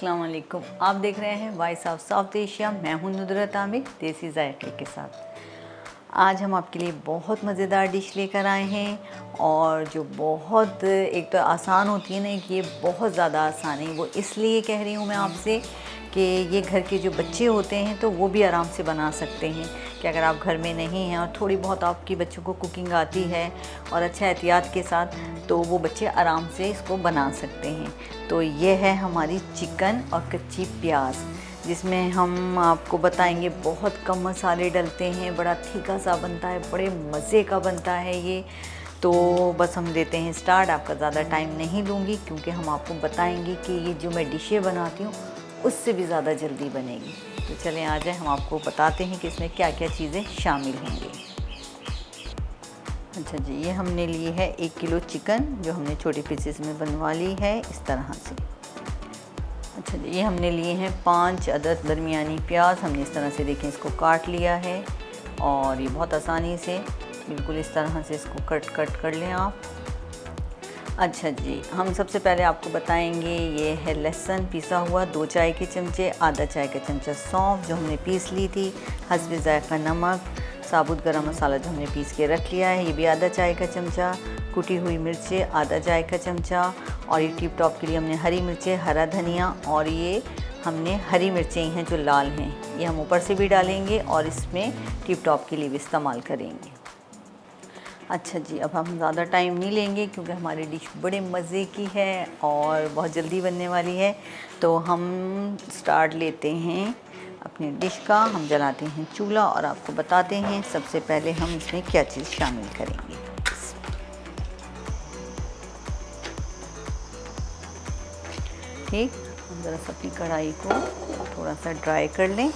अस्सलाम वालेकुम। आप देख रहे हैं वॉइस ऑफ साउथ एशिया। मैं हूं नुदरत आमिर देसी जायके के साथ। आज हम आपके लिए बहुत मज़ेदार डिश लेकर आए हैं और जो बहुत एक तो आसान होती है ना, कि ये बहुत ज़्यादा आसान है। वो इसलिए कह रही हूँ मैं आपसे कि ये घर के जो बच्चे होते हैं तो वो भी आराम से बना सकते हैं। कि अगर आप घर में नहीं हैं और थोड़ी बहुत आपकी बच्चों को कुकिंग आती है और अच्छा एहतियात के साथ, तो वो बच्चे आराम से इसको बना सकते हैं। तो ये है हमारी चिकन और कच्ची प्याज, जिसमें हम आपको बताएंगे बहुत कम मसाले डलते हैं, बड़ा ठीका सा बनता है, बड़े मज़े का बनता है ये। तो बस हम देते हैं स्टार्ट। आपका ज़्यादा टाइम नहीं लूँगी क्योंकि हम आपको बताएंगे कि ये जो मैं डिशें बनाती हूँ उससे भी ज़्यादा जल्दी बनेगी। तो चलें आ जाए, हम आपको बताते हैं कि इसमें क्या क्या चीज़ें शामिल होंगी। अच्छा जी, ये हमने ली है 1 किलो चिकन, जो हमने छोटे पीसेस में बनवा ली है इस तरह से। अच्छा जी, ये हमने लिए हैं 5 अदद दरमियानी प्याज। हमने इस तरह से देखें इसको काट लिया है और ये बहुत आसानी से बिल्कुल इस तरह से इसको कट कर लें आप। अच्छा जी, हम सबसे पहले आपको बताएंगे ये है लहसुन पिसा हुआ 2 चाय के चमचे, आधा चाय का चमचा सौंफ जो हमने पीस ली थी, हस्बे ज़ायक़ा नमक, साबुत गरम मसाला जो हमने पीस के रख लिया है ये भी आधा चाय का चमचा, कुटी हुई मिर्चें आधा चाय का चमचा, और ये टिप टॉप के लिए हमने हरी मिर्चें, हरा धनिया, और ये हमने हरी मिर्चें हैं जो लाल हैं, ये हम ऊपर से भी डालेंगे और इसमें टिप टॉप के लिए भी इस्तेमाल करेंगे। अच्छा जी, अब हम ज़्यादा टाइम नहीं लेंगे क्योंकि हमारी डिश बड़े मज़े की है और बहुत जल्दी बनने वाली है। तो हम स्टार्ट लेते हैं अपनी डिश का। हम जलाते हैं चूल्हा और आपको बताते हैं सबसे पहले हम इसमें क्या चीज़ शामिल करेंगे। ठीक, हम ज़रा सा अपनी कढ़ाई को थोड़ा सा ड्राई कर लें,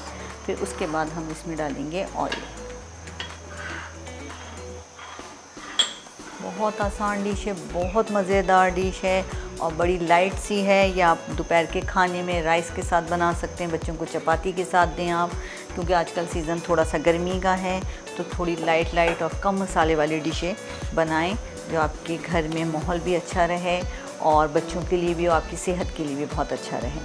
फिर उसके बाद हम इसमें डालेंगे ऑयल। बहुत आसान डिश है, बहुत मज़ेदार डिश है और बड़ी लाइट सी है। या आप दोपहर के खाने में राइस के साथ बना सकते हैं, बच्चों को चपाती के साथ दें आप, क्योंकि आजकल सीज़न थोड़ा सा गर्मी का है। तो थोड़ी लाइट और कम मसाले वाली डिशें बनाएं जो आपके घर में माहौल भी अच्छा रहे और बच्चों के लिए भी और आपकी सेहत के लिए भी बहुत अच्छा रहे।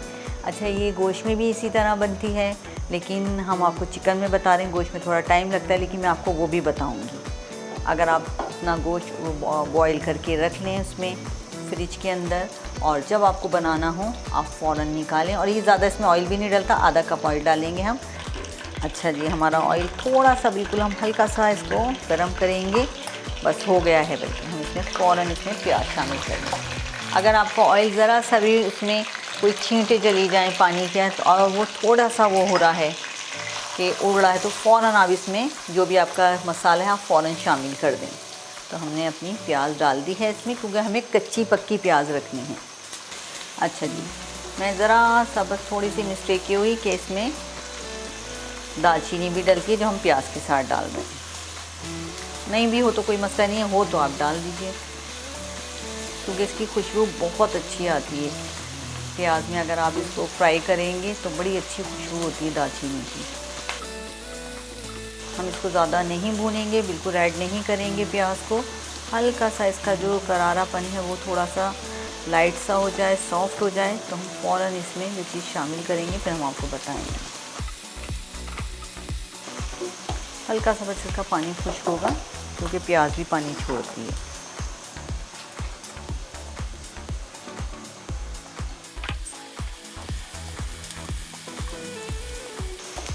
अच्छा, ये गोश्त में भी इसी तरह बनती है, लेकिन हम आपको चिकन में बता रहे हैं। गोश्त में थोड़ा टाइम लगता है, लेकिन मैं आपको वो भी बताऊँगी। अगर आप अपना गोश्त बॉईल करके रख लें उसमें फ्रिज के अंदर, और जब आपको बनाना हो आप फ़ौरन निकालें। और ये ज़्यादा इसमें ऑयल भी नहीं डलता, आधा कप ऑयल डालेंगे हम। अच्छा जी, हमारा ऑयल थोड़ा सा बिल्कुल हम हल्का सा इसको गर्म करेंगे, बस हो गया है। बल्कि हम इसमें फ़ौरन इसमें प्याज शामिल करेंगे। अगर आपको ऑयल ज़रा सा भी उसमें कोई छींटे चली जाएँ पानी के और वो थोड़ा सा वो हो रहा है कि उड़ रहा है, तो फ़ौरन आप इसमें जो भी आपका मसाला है आप फ़ौरन शामिल कर दें। तो हमने अपनी प्याज डाल दी है इसमें, क्योंकि हमें कच्ची पक्की प्याज रखनी है। अच्छा जी, मैं ज़रा सा बस थोड़ी सी मिस्टेक ये हुई कि इसमें दालचीनी भी डलती है जो हम प्याज के साथ डाल रहे हैं। नहीं भी हो तो कोई मसला नहीं है, हो तो आप डाल दीजिए, क्योंकि इसकी खुशबू बहुत अच्छी आती है प्याज में। अगर आप इसको फ्राई करेंगे तो बड़ी अच्छी खुशबू होती है दालचीनी की। हम इसको ज़्यादा नहीं भूनेंगे, बिल्कुल ऐड नहीं करेंगे प्याज को। हल्का सा इसका जो करारापन है वो थोड़ा सा लाइट सा हो जाए, सॉफ्ट हो जाए, तो हम फ़ौरन इसमें ये चीज़ शामिल करेंगे, फिर हम आपको बताएंगे। हल्का सा बस इसका पानी खुश्क होगा, क्योंकि प्याज भी पानी छोड़ती है।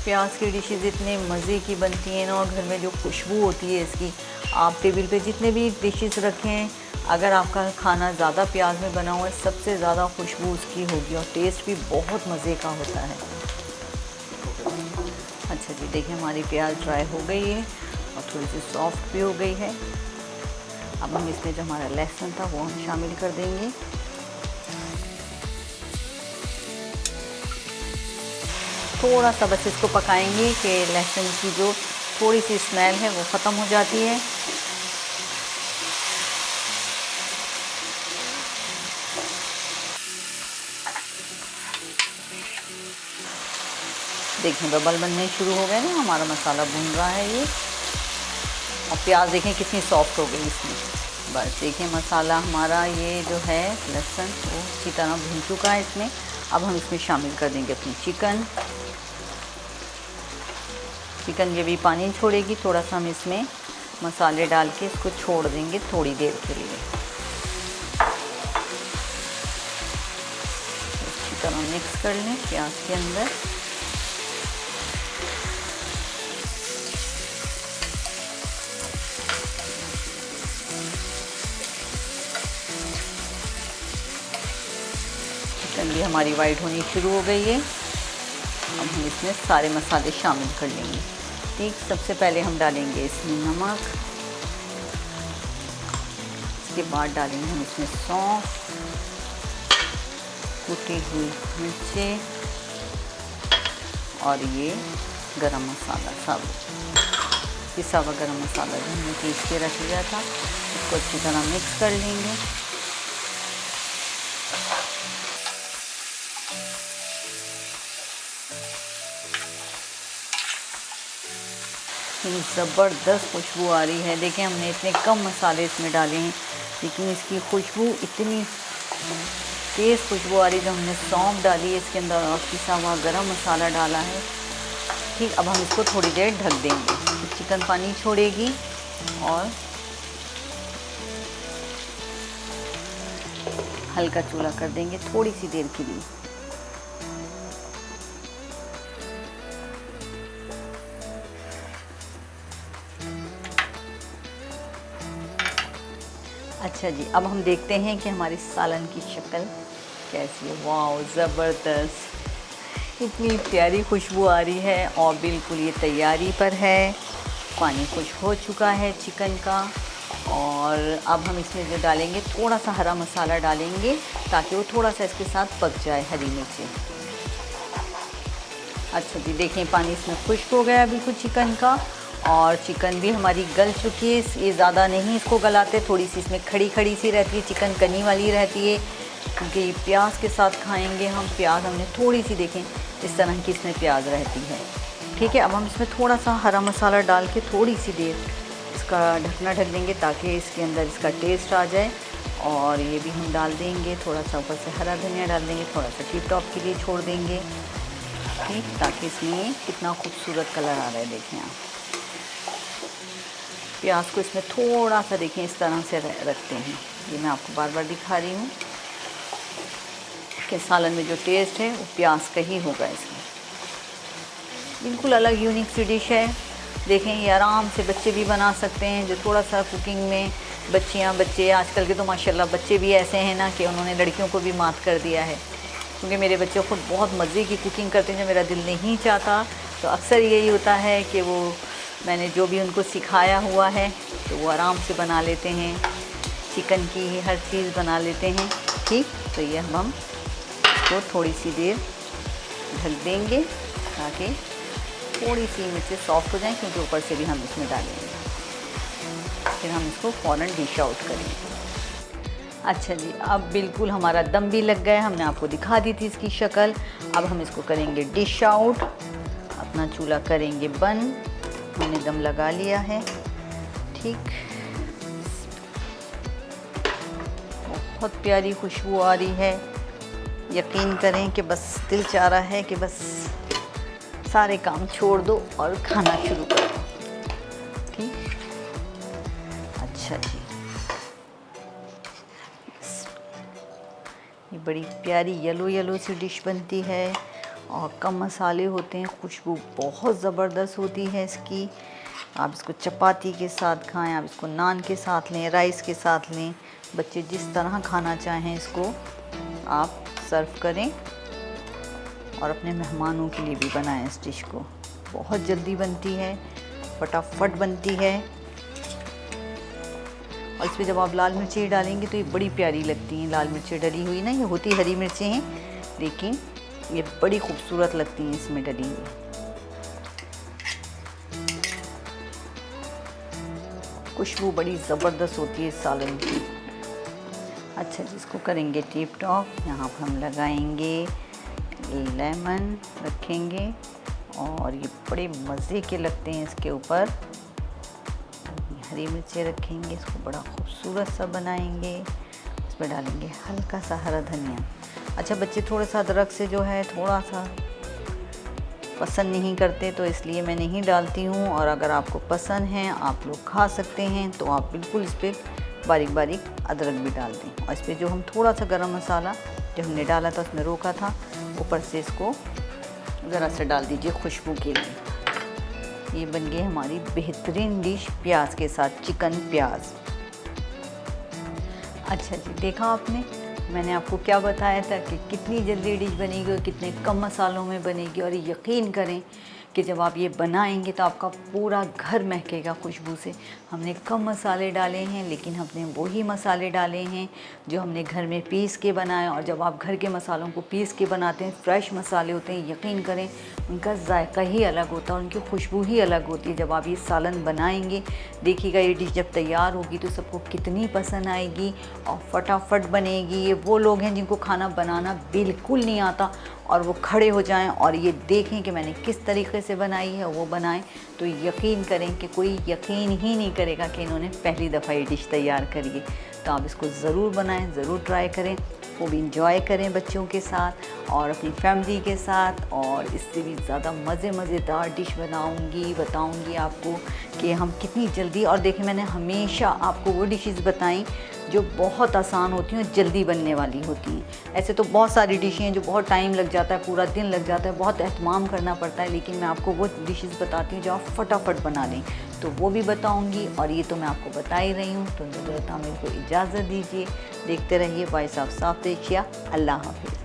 प्याज की डिशेज़ इतने मज़े की बनती हैं ना, और घर में जो खुशबू होती है इसकी, आप टेबल पे जितने भी डिशेज़ रखें, अगर आपका खाना ज़्यादा प्याज में बना हुआ है, सबसे ज़्यादा खुशबू उसकी होगी और टेस्ट भी बहुत मज़े का होता है। अच्छा जी, देखिए हमारी प्याज ड्राई हो गई है और थोड़ी सी सॉफ्ट भी हो गई है। अब हम इसमें जो हमारा लहसुन था वो हम शामिल कर देंगे। थोड़ा सा बस इसको पकाएंगे कि लहसुन की जो थोड़ी सी स्मेल है वो ख़त्म हो जाती है। देखें बबल बनने शुरू हो गए ना, हमारा मसाला भुन रहा है ये, और प्याज देखें कितनी सॉफ्ट हो गई इसमें। बस देखिए मसाला हमारा ये जो है लहसुन वो अच्छी तरह भुन चुका है इसमें। अब हम इसमें शामिल कर देंगे अपनी चिकन ये भी पानी छोड़ेगी। थोड़ा सा हम इसमें मसाले डाल के इसको छोड़ देंगे थोड़ी देर के लिए। अच्छी तरह मिक्स कर लें प्याज के अंदर। चिकन भी हमारी वाइट होनी शुरू हो गई है। अब हम इसमें सारे मसाले शामिल कर लेंगे। ठीक, सबसे पहले हम डालेंगे इसमें नमक, इसके बाद डालेंगे हम इसमें सौंफ, कुटी हुई मिर्चें और ये गरम मसाला साबुत, पिसा हुआ गरम मसाला जो हमने पीस के रख लिया था, इसको अच्छी तरह मिक्स कर लेंगे। ज़बरदस्त खुशबू आ रही है। देखिए हमने इतने कम मसाले इसमें डाले हैं लेकिन इसकी खुशबू इतनी तेज़ खुशबू आ रही है। जब हमने सौंफ डाली है इसके अंदर और पिसा हुआ गरम मसाला डाला है। ठीक, अब हम इसको थोड़ी देर ढक देंगे। चिकन पानी छोड़ेगी और हल्का चूल्हा कर देंगे थोड़ी सी देर के लिए। अच्छा जी, अब हम देखते हैं कि हमारे सालन की शक्ल कैसी है। वाह, ज़बरदस्त, इतनी प्यारी खुशबू आ रही है और बिल्कुल ये तैयारी पर है। पानी खुश्क हो चुका है चिकन का और अब हम इसमें जो डालेंगे थोड़ा सा हरा मसाला डालेंगे ताकि वो थोड़ा सा इसके साथ पक जाए, हरी मिर्ची। अच्छा जी, देखें पानी इसमें खुश्क हो गया बिल्कुल चिकन का और चिकन भी हमारी गल चुकी है। ये ज़्यादा नहीं इसको गलाते, थोड़ी सी इसमें खड़ी सी रहती है, चिकन कनी वाली रहती है क्योंकि ये प्याज के साथ खाएंगे हम। प्याज हमने थोड़ी सी, देखें इस तरह की इसमें प्याज रहती है। ठीक है, अब हम इसमें थोड़ा सा हरा मसाला डाल के थोड़ी सी देर इसका ढकना ढक देंगे ताकि इसके अंदर इसका टेस्ट आ जाए। और ये भी हम डाल देंगे, थोड़ा सा ऊपर से हरा धनिया डाल देंगे, थोड़ा सा टिप टॉप के लिए छोड़ देंगे। ठीक, ताकि इसमें कितना खूबसूरत कलर आ रहा है। देखें आप प्याज को इसमें थोड़ा सा, देखें इस तरह से रखते हैं। ये मैं आपको बार बार दिखा रही हूँ कि सालन में जो टेस्ट है वो प्याज का ही होगा इसमें। बिल्कुल अलग यूनिक सी डिश है। देखें ये आराम से बच्चे भी बना सकते हैं जो थोड़ा सा कुकिंग में बच्चे आजकल के तो माशाल्लाह बच्चे भी ऐसे हैं ना कि उन्होंने लड़कियों को भी मात कर दिया है। क्योंकि मेरे बच्चे खुद बहुत मज़े की कुकिंग करते हैं जो मेरा दिल नहीं चाहता। तो अक्सर यही होता है कि वो मैंने जो भी उनको सिखाया हुआ है तो वो आराम से बना लेते हैं, चिकन की हर चीज़ बना लेते हैं। ठीक, तो ये हम इसको थोड़ी सी देर ढक देंगे ताकि थोड़ी सी मिर्चें सॉफ्ट हो जाएं क्योंकि ऊपर से भी हम इसमें डालेंगे। फिर हम इसको फ़ौरन डिश आउट करेंगे। अच्छा जी, अब बिल्कुल हमारा दम भी लग गया, हमने आपको दिखा दी थी इसकी शक्ल। अब हम इसको करेंगे डिश आउट, अपना चूल्हा करेंगे बंद। हमने दम लगा लिया है। ठीक, बहुत प्यारी खुशबू आ रही है। यकीन करें कि बस दिल चाह रहा है कि बस सारे काम छोड़ दो और खाना शुरू कर दो। ठीक, अच्छा जी, ये बड़ी प्यारी येलो सी डिश बनती है और कम मसाले होते हैं, खुशबू बहुत ज़बरदस्त होती है इसकी। आप इसको चपाती के साथ खाएं, आप इसको नान के साथ लें, राइस के साथ लें। बच्चे जिस तरह खाना चाहें इसको आप सर्व करें और अपने मेहमानों के लिए भी बनाएं इस डिश को। बहुत जल्दी बनती है, फटाफट बनती है और इसमें जब आप लाल मिर्चें डालेंगे तो ये बड़ी प्यारी लगती हैं। लाल मिर्चें डली हुई ना, ये होती हरी मिर्चें हैं लेकिन ये बड़ी खूबसूरत लगती हैं इसमें डली हुई। खुशबू बड़ी ज़बरदस्त होती है इस सालन की। अच्छा जी, इसको करेंगे टिप टॉप। यहाँ पर हम लगाएंगे लेमन, रखेंगे और ये बड़े मज़े के लगते हैं इसके ऊपर। हरी मिर्चें रखेंगे, इसको बड़ा खूबसूरत सा बनाएंगे। इसमें डालेंगे हल्का सा हरा धनिया। अच्छा, बच्चे थोड़ा सा अदरक से जो है थोड़ा सा पसंद नहीं करते, तो इसलिए मैं नहीं डालती हूँ। और अगर आपको पसंद है, आप लोग खा सकते हैं, तो आप बिल्कुल इस पर बारीक बारीक अदरक भी डाल दें। और इस पर जो हम थोड़ा सा गरम मसाला जो हमने डाला था उसमें रोका था, ऊपर से इसको ज़रा सा डाल दीजिए खुशबू के लिए। ये बन गई हमारी बेहतरीन डिश प्याज के साथ, चिकन प्याज। अच्छा जी, देखा आपने, मैंने आपको क्या बताया था कि कितनी जल्दी डिश बनेगी और कितने कम मसालों में बनेगी। और यकीन करें कि जब आप ये बनाएंगे तो आपका पूरा घर महकेगा खुशबू से। हमने कम मसाले डाले हैं, लेकिन हमने वही मसाले डाले हैं जो हमने घर में पीस के बनाए। और जब आप घर के मसालों को पीस के बनाते हैं, फ्रेश मसाले होते हैं, यकीन करें उनका जायका ही अलग होता है, उनकी खुशबू ही अलग होती है। जब आप ये सालन बनाएंगे, देखिएगा ये डिश जब तैयार होगी तो सबको कितनी पसंद आएगी और फटाफट बनेगी। ये वो लोग हैं जिनको खाना बनाना बिल्कुल नहीं आता और वो खड़े हो जाएं और ये देखें कि मैंने किस तरीके से बनाई है, वो बनाएं, तो यकीन करें कि कोई यकीन ही नहीं करेगा कि इन्होंने पहली दफ़ा ये डिश तैयार करी है। तो आप इसको ज़रूर बनाएं, ज़रूर ट्राई करें, वो भी इंजॉय करें बच्चों के साथ और अपनी फैमिली के साथ। और इससे भी ज़्यादा मज़ेदार डिश बताऊंगी आपको कि हम कितनी जल्दी। और देखिए, मैंने हमेशा आपको वो डिशेस बताई जो बहुत आसान होती हैं और जल्दी बनने वाली होती हैं। ऐसे तो बहुत सारी डिशें हैं जो बहुत टाइम लग जाता है, पूरा दिन लग जाता है, बहुत एहतमाम करना पड़ता है, लेकिन मैं आपको वो डिशेस बताती हूँ जो आप फटाफट बना लें, तो वो भी बताऊँगी। और ये तो मैं आपको बता ही रही हूँ। तो ज़रूरत मेरे को इजाज़त दीजिए, देखते रहिए वॉइस ऑफ साउथ एशिया। अल्लाह हाफ़िज़।